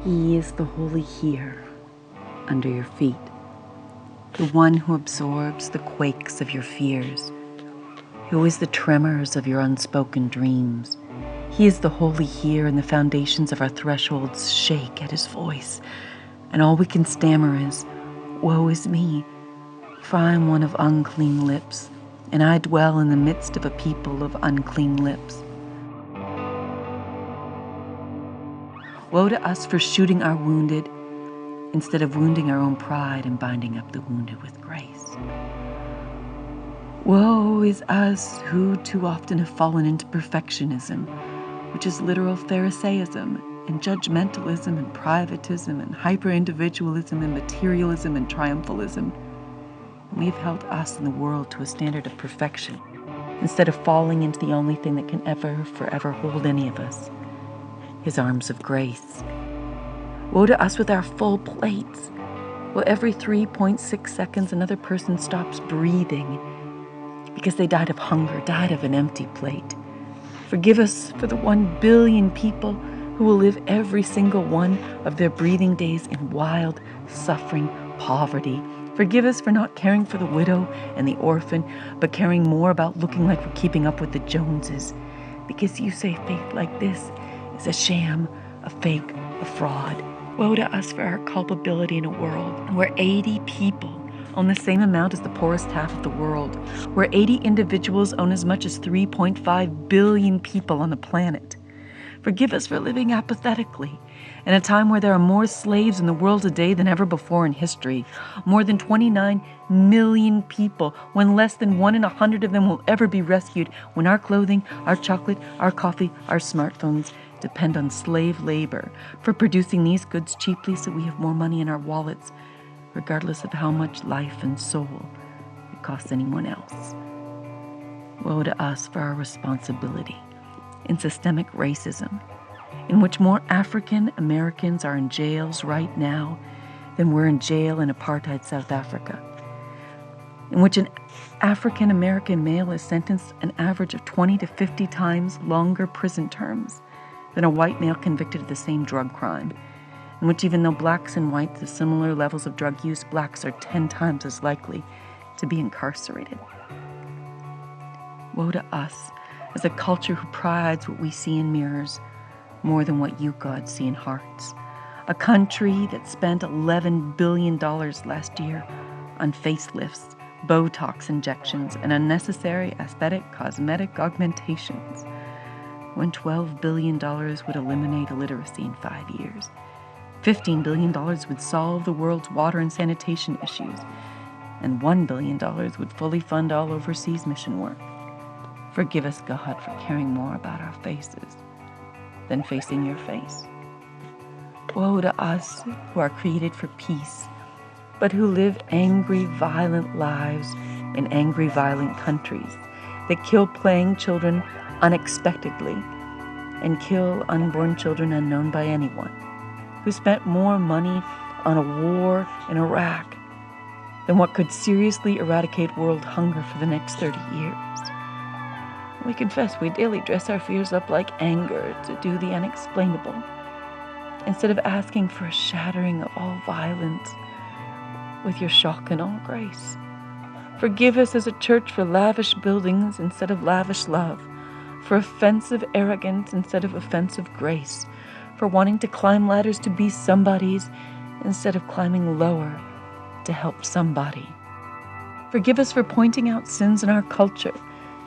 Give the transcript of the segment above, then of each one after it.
He is the holy here, under your feet, the one who absorbs the quakes of your fears, who is the tremors of your unspoken dreams. He is the holy here, and the foundations of our thresholds shake at his voice, and all we can stammer is, "Woe is me, for I am one of unclean lips, and I dwell in the midst of a people of unclean lips." Woe to us for shooting our wounded instead of wounding our own pride and binding up the wounded with grace. Woe is us who too often have fallen into perfectionism, which is literal Pharisaism and judgmentalism and privatism and hyper-individualism and materialism and triumphalism. We have held us and the world to a standard of perfection instead of falling into the only thing that can ever, forever hold any of us, his arms of grace. Woe to us with our full plates. Well, every 3.6 seconds another person stops breathing because they died of hunger, died of an empty plate. Forgive us for the 1 billion people who will live every single one of their breathing days in wild, suffering poverty. Forgive us for not caring for the widow and the orphan, but caring more about looking like we're keeping up with the Joneses. Because you say faith like this is a sham, a fake, a fraud. Woe to us for our culpability in a world where 80 people own the same amount as the poorest half of the world, where 80 individuals own as much as 3.5 billion people on the planet. Forgive us for living apathetically in a time where there are more slaves in the world today than ever before in history, more than 29 million people, when less than 1 in 100 of them will ever be rescued, when our clothing, our chocolate, our coffee, our smartphones depend on slave labor for producing these goods cheaply so we have more money in our wallets, regardless of how much life and soul it costs anyone else. Woe to us for our responsibility in systemic racism, in which more African Americans are in jails right now than were in jail in apartheid South Africa, in which an African American male is sentenced an average of 20 to 50 times longer prison terms than a white male convicted of the same drug crime, in which even though blacks and whites have similar levels of drug use, blacks are 10 times as likely to be incarcerated. Woe to us as a culture who prides what we see in mirrors more than what you, God, see in hearts. A country that spent $11 billion last year on facelifts, Botox injections, and unnecessary aesthetic cosmetic augmentations, when $12 billion would eliminate illiteracy in 5 years. $15 billion would solve the world's water and sanitation issues, and $1 billion would fully fund all overseas mission work. Forgive us, God, for caring more about our faces than facing your face. Woe to us who are created for peace, but who live angry, violent lives in angry, violent countries that kill playing children unexpectedly and kill unborn children unknown by anyone, who spent more money on a war in Iraq than what could seriously eradicate world hunger for the next 30 years. We confess we daily dress our fears up like anger to do the unexplainable, instead of asking for a shattering of all violence with your shock and all grace. Forgive us as a church for lavish buildings instead of lavish love, for offensive arrogance instead of offensive grace, for wanting to climb ladders to be somebody's instead of climbing lower to help somebody. Forgive us for pointing out sins in our culture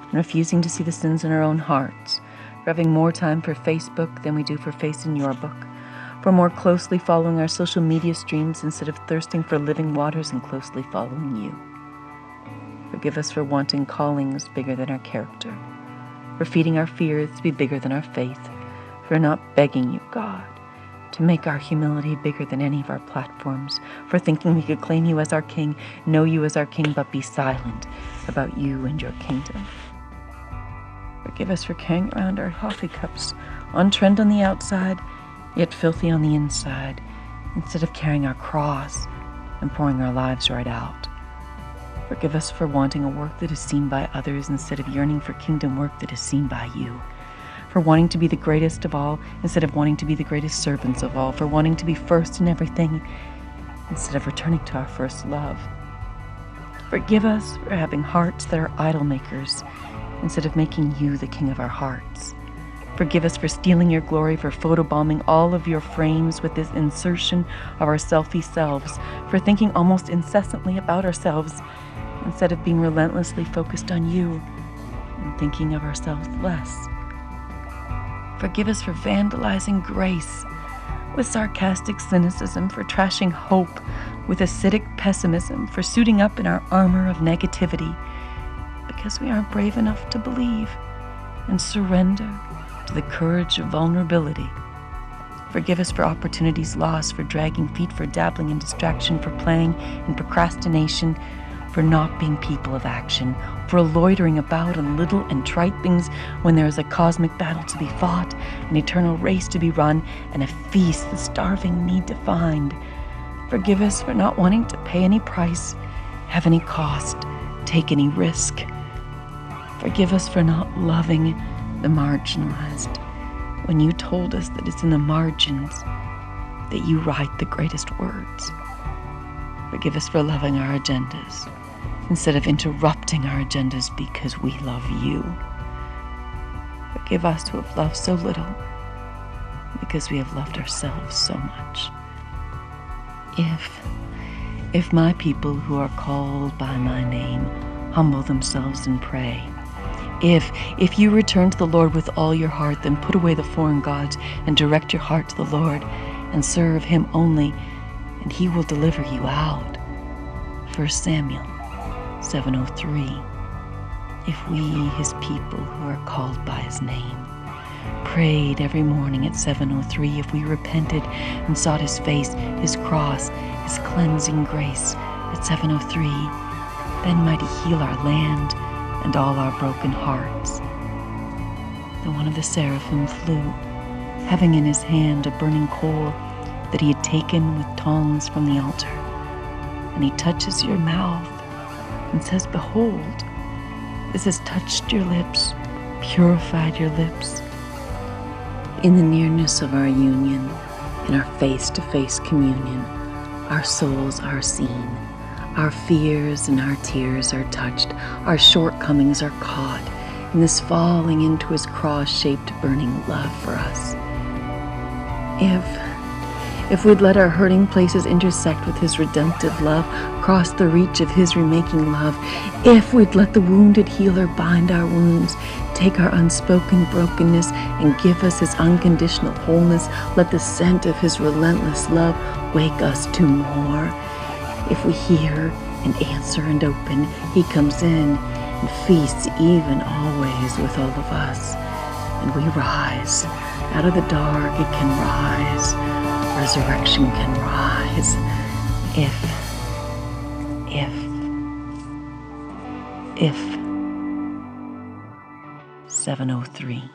and refusing to see the sins in our own hearts, for having more time for Facebook than we do for Face in Your Book, for more closely following our social media streams instead of thirsting for living waters and closely following you. Forgive us for wanting callings bigger than our character, for feeding our fears to be bigger than our faith, for not begging you, God, to make our humility bigger than any of our platforms, for thinking we could claim you as our king, know you as our king, but be silent about you and your kingdom. Forgive us for carrying around our coffee cups, on trend on the outside, yet filthy on the inside, instead of carrying our cross and pouring our lives right out. Forgive us for wanting a work that is seen by others instead of yearning for kingdom work that is seen by you. for wanting to be the greatest of all instead of wanting to be the greatest servants of all, for wanting to be first in everything instead of returning to our first love. Forgive us for having hearts that are idol makers instead of making you the king of our hearts. Forgive us for stealing your glory, for photobombing all of your frames with this insertion of our selfie selves, for thinking almost incessantly about ourselves instead of being relentlessly focused on you and thinking of ourselves less. Forgive us for vandalizing grace with sarcastic cynicism, for trashing hope with acidic pessimism, for suiting up in our armor of negativity because we aren't brave enough to believe and surrender to the courage of vulnerability. Forgive us for opportunities lost, for dragging feet, for dabbling in distraction, for playing in procrastination, for not being people of action, for loitering about on little and trite things when there is a cosmic battle to be fought, an eternal race to be run, and a feast the starving need to find. Forgive us for not wanting to pay any price, have any cost, take any risk. Forgive us for not loving the marginalized when you told us that it's in the margins that you write the greatest words. Forgive us for loving our agendas instead of interrupting our agendas because we love you. Forgive us who have loved so little because we have loved ourselves so much. If my people who are called by my name humble themselves and pray, if you return to the Lord with all your heart, then put away the foreign gods and direct your heart to the Lord and serve him only, and he will deliver you out. 1 Samuel 7:03. If we, his people who are called by his name, prayed every morning at 7:03, if we repented and sought his face, his cross, his cleansing grace at 7:03, then might he heal our land and all our broken hearts. Then one of the seraphim flew, having in his hand a burning coal that he had taken with tongs from the altar. And he touches your mouth and says, "Behold, this has touched your lips, purified your lips." In the nearness of our union, in our face-to-face communion, our souls are seen. Our fears and our tears are touched. Our shortcomings are caught in this falling into his cross-shaped burning love for us. If we'd let our hurting places intersect with his redemptive love, cross the reach of his remaking love, if we'd let the wounded healer bind our wounds, take our unspoken brokenness and give us his unconditional wholeness, let the scent of his relentless love wake us to more. If we hear and answer and open, he comes in and feasts even always with all of us. And we rise. Out of the dark it can rise. Resurrection can rise. If 7:03.